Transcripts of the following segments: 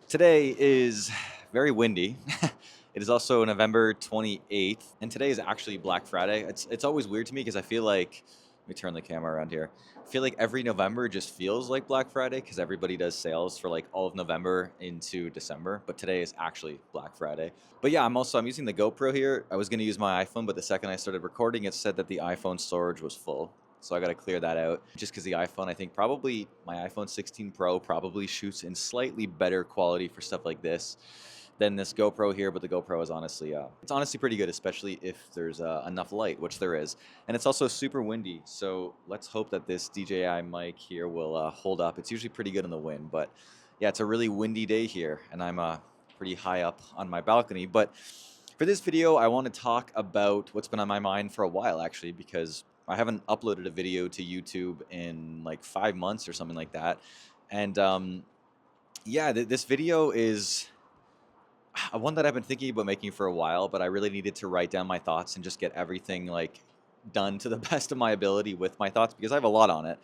Today is very windy. It is also November 28th, and today is actually Black Friday. It's always weird to me because I feel like, let me turn the camera around here. I feel like every November just feels like Black Friday because everybody does sales for like all of November into December, but today is actually Black Friday. But yeah, I'm using the GoPro here. I was going to use my iPhone, but the second I started recording, it said that the iPhone storage was full. So I got to clear that out just because the iPhone, I think probably my iPhone 16 Pro probably shoots in slightly better quality for stuff like this than this GoPro here. But the GoPro is it's honestly pretty good, especially if there's enough light, which there is. And it's also super windy. So let's hope that this DJI mic here will hold up. It's usually pretty good in the wind, but yeah, it's a really windy day here and I'm pretty high up on my balcony. But for this video, I want to talk about what's been on my mind for a while, actually, because I haven't uploaded a video to YouTube in like 5 months or something like that. And yeah, this video is one that I've been thinking about making for a while, but I really needed to write down my thoughts and just get everything like done to the best of my ability with my thoughts because I have a lot on it.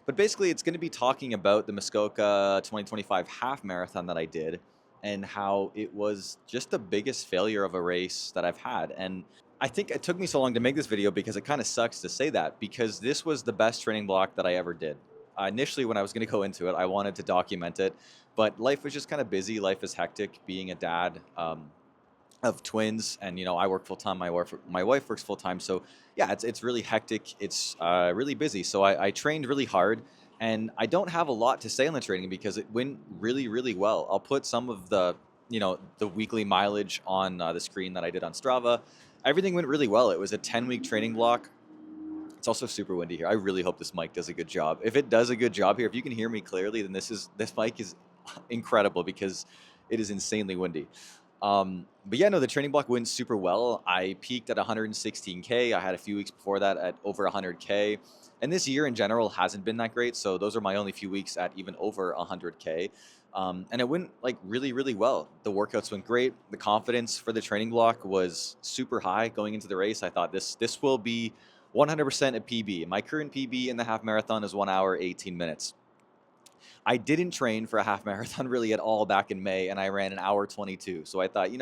But basically, it's going to be talking about the Muskoka 2025 half marathon that I did and how it was just the biggest failure of a race that I've had. And I think it took me so long to make this video because it kind of sucks to say that because this was the best training block that I ever did. Initially, when I was going to go into it, I wanted to document it, but life was just kind of busy. Life is hectic. Being a dad of twins, and I work full time. My wife works full time, so yeah, it's really hectic. It's really busy. So I trained really hard, and I don't have a lot to say on the training because it went really well. I'll put some of the weekly mileage on the screen that I did on Strava. Everything went really well. It was a 10-week training block. It's also super windy here. I really hope this mic does a good job. If it does a good job here, if you can hear me clearly, then this mic is incredible because it is insanely windy. But yeah, no, the training block went super well. I peaked at 116K. I had a few weeks before that at over 100K. And this year in general hasn't been that great. So those are my only few weeks at even over 100K. And it went like really well. The workouts went great. The confidence for the training block was super high going into the race. I thought this will be 100% a PB. My current PB in the half marathon is 1 hour, 18 minutes. I didn't train for a half marathon really at all back in May, and I ran an hour 22. So I thought, I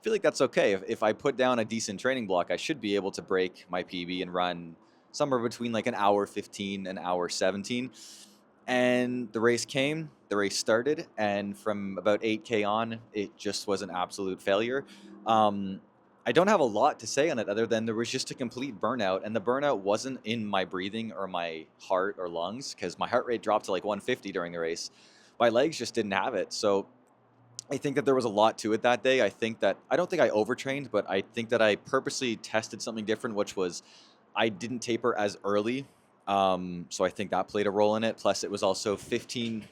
feel like that's okay. If I put down a decent training block, I should be able to break my PB and run somewhere between like an hour 15 and hour 17. And the race came, the race started, and from about 8K on, it just was an absolute failure. Um, I don't have a lot to say on it other than there was just a complete burnout, and the burnout wasn't in my breathing or my heart or lungs because my heart rate dropped to like 150 during the race. My legs just didn't have it. So I think that there was a lot to it that day. I don't think I overtrained, but I think that I purposely tested something different, which was I didn't taper as early. So I think that played a role in it. Plus, it was also 15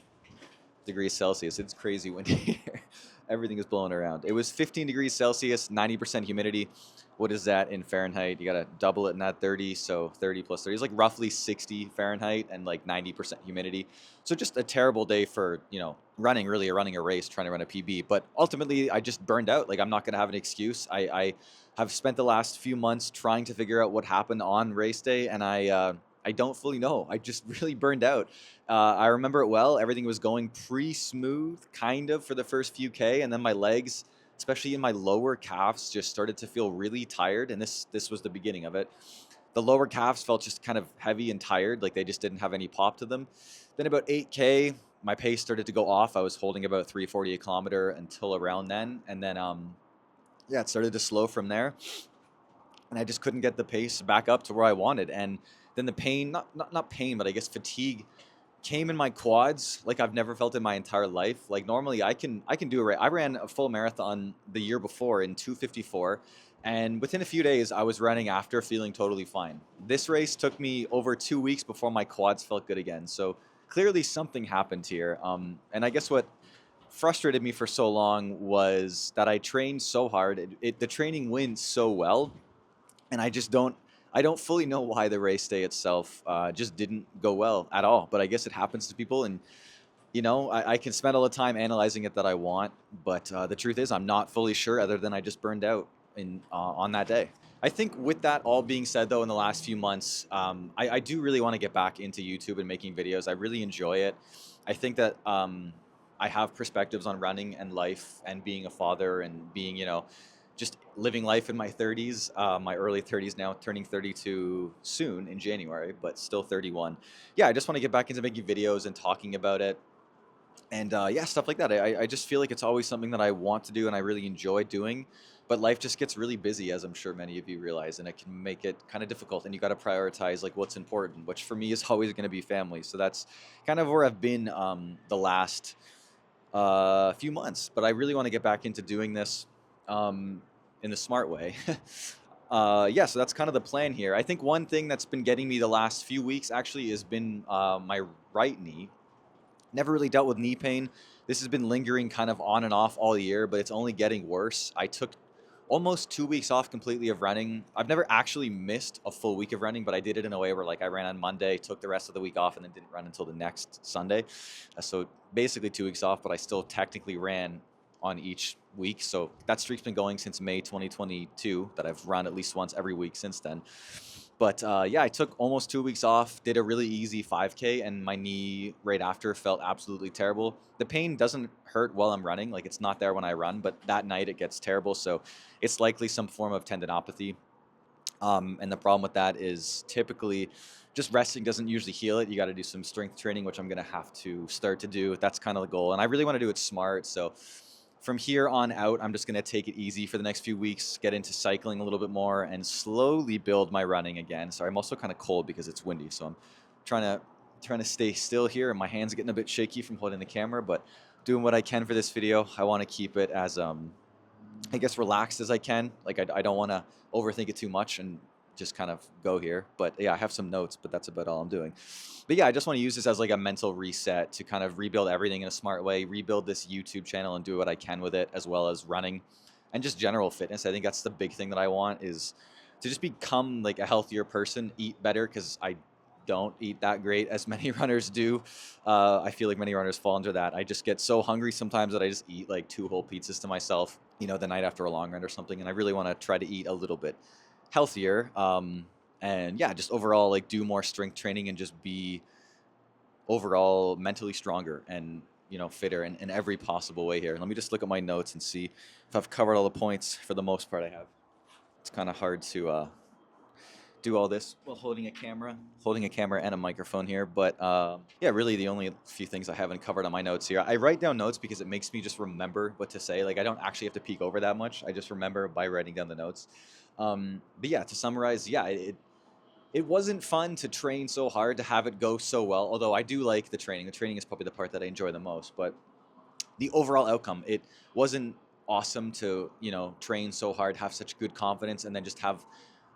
degrees Celsius. It's crazy windy here. Everything is blowing around. It was 15 degrees Celsius, 90% humidity. What is that in Fahrenheit? You got to double it in that 30. So 30 plus 30 is like roughly 60 Fahrenheit and like 90% humidity. So just a terrible day for, running a race, trying to run a PB. But ultimately, I just burned out. Like, I'm not going to have an excuse. I have spent the last few months trying to figure out what happened on race day, and I don't fully know. I just really burned out. I remember it well. Everything was going pretty smooth, kind of, for the first few K, and then my legs, especially in my lower calves, just started to feel really tired. And this was the beginning of it. The lower calves felt just kind of heavy and tired, like they just didn't have any pop to them. Then about 8K, my pace started to go off. I was holding about 340 a kilometer until around then, and then yeah, it started to slow from there, and I just couldn't get the pace back up to where I wanted. And then the pain, not pain, but I guess fatigue came in my quads like I've never felt in my entire life. Like normally I can do it. I ran a full marathon the year before in 2:54, and within a few days I was running after feeling totally fine. This race took me over 2 weeks before my quads felt good again. So clearly something happened here. And I guess what frustrated me for so long was that I trained so hard. The training went so well, and I don't fully know why the race day itself just didn't go well at all. But I guess it happens to people, and I can spend all the time analyzing it that I want, but the truth is I'm not fully sure. Other than I just burned out on that day. I think with that all being said, though, in the last few months, I do really want to get back into YouTube and making videos. I really enjoy it. I think that I have perspectives on running and life and being a father and being, just living life in my 30s, my early 30s now, turning 32 soon in January, but still 31. Yeah, I just want to get back into making videos and talking about it. And yeah, stuff like that. I just feel like it's always something that I want to do and I really enjoy doing. But life just gets really busy, as I'm sure many of you realize, and it can make it kind of difficult. And you got to prioritize like what's important, which for me is always going to be family. So that's kind of where I've been the last few months. But I really want to get back into doing this in the smart way. Yeah, so that's kind of the plan here. I think one thing that's been getting me the last few weeks actually has been my right knee. Never really dealt with knee pain. This has been lingering kind of on and off all year, but it's only getting worse. I took almost 2 weeks off completely of running. I've never actually missed a full week of running, but I did it in a way where like I ran on Monday, took the rest of the week off, and then didn't run until the next Sunday. So basically 2 weeks off, but I still technically ran on each week. So that streak's been going since May 2022 that I've run at least once every week since then. But yeah, I took almost 2 weeks off, did a really easy 5K, and my knee right after felt absolutely terrible. The pain doesn't hurt while I'm running, like it's not there when I run, but that night it gets terrible. So it's likely some form of tendinopathy. And the problem with that is typically just resting doesn't usually heal it. You got to do some strength training, which I'm going to have to start to do. That's kind of the goal. And I really want to do it smart. So from here on out, I'm just going to take it easy for the next few weeks, get into cycling a little bit more, and slowly build my running again. Sorry, I'm also kind of cold because it's windy, so I'm trying to stay still here, and my hands are getting a bit shaky from holding the camera, but doing what I can for this video. I want to keep it as I guess relaxed as I can. Like I don't want to overthink it too much and just kind of go here. But yeah, I have some notes, but that's about all I'm doing. But yeah, I just want to use this as like a mental reset to kind of rebuild everything in a smart way, rebuild this YouTube channel and do what I can with it, as well as running and just general fitness. I think that's the big thing that I want, is to just become like a healthier person, eat better, because I don't eat that great as many runners do. I feel like many runners fall into that. I just get so hungry sometimes that I just eat like 2 whole pizzas to myself, the night after a long run or something. And I really want to try to eat a little bit healthier. And yeah, just overall like do more strength training and just be overall mentally stronger and fitter in every possible way here. Let me just look at my notes and see if I've covered all the points. For the most part, I have. It's kind of hard to do all this while holding a camera and a microphone here. But yeah, really the only few things I haven't covered on my notes here. I write down notes because it makes me just remember what to say. Like I don't actually have to peek over that much. I just remember by writing down the notes. But yeah, to summarize, yeah, it wasn't fun to train so hard, to have it go so well. Although I do like the training. The training is probably the part that I enjoy the most. But the overall outcome, it wasn't awesome to train so hard, have such good confidence, and then just have,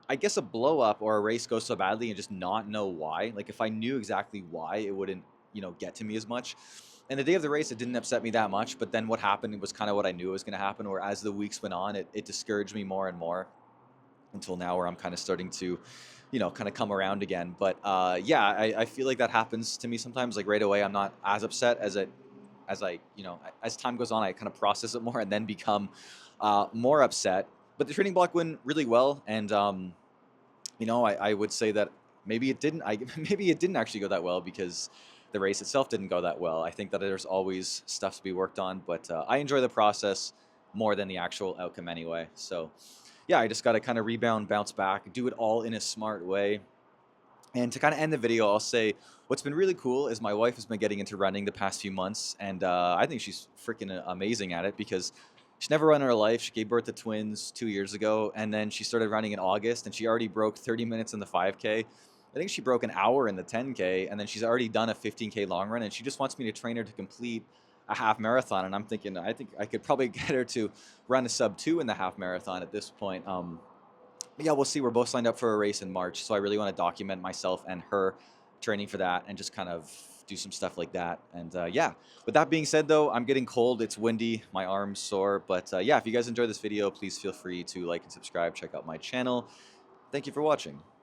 I guess, a blow up or a race go so badly and just not know why. Like if I knew exactly why, it wouldn't, get to me as much. And the day of the race, it didn't upset me that much. But then what happened was kind of what I knew was going to happen. Or as the weeks went on, it discouraged me more and more until now, where I'm kind of starting to, kind of come around again. But yeah, I feel like that happens to me sometimes. Like right away, I'm not as upset as I, as time goes on, I kind of process it more and then become more upset. But the training block went really well, and I would say that maybe it didn't. Maybe it didn't actually go that well because the race itself didn't go that well. I think that there's always stuff to be worked on, but I enjoy the process more than the actual outcome anyway. So yeah, I just got to kind of rebound, bounce back, do it all in a smart way. And to kind of end the video, I'll say what's been really cool is my wife has been getting into running the past few months, and I think she's freaking amazing at it because she's never run in her life. She gave birth to twins 2 years ago, and then she started running in August, and she already broke 30 minutes in the 5K. I think she broke an hour in the 10K, and then she's already done a 15K long run, and she just wants me to train her to complete a half marathon. And I'm thinking, I think I could probably get her to run a sub 2 in the half marathon at this point. Yeah, we'll see. We're both signed up for a race in March, so I really want to document myself and her training for that and just kind of do some stuff like that. And yeah, with that being said, though, I'm getting cold. It's windy. My arm's sore. But yeah, if you guys enjoyed this video, please feel free to like and subscribe. Check out my channel. Thank you for watching.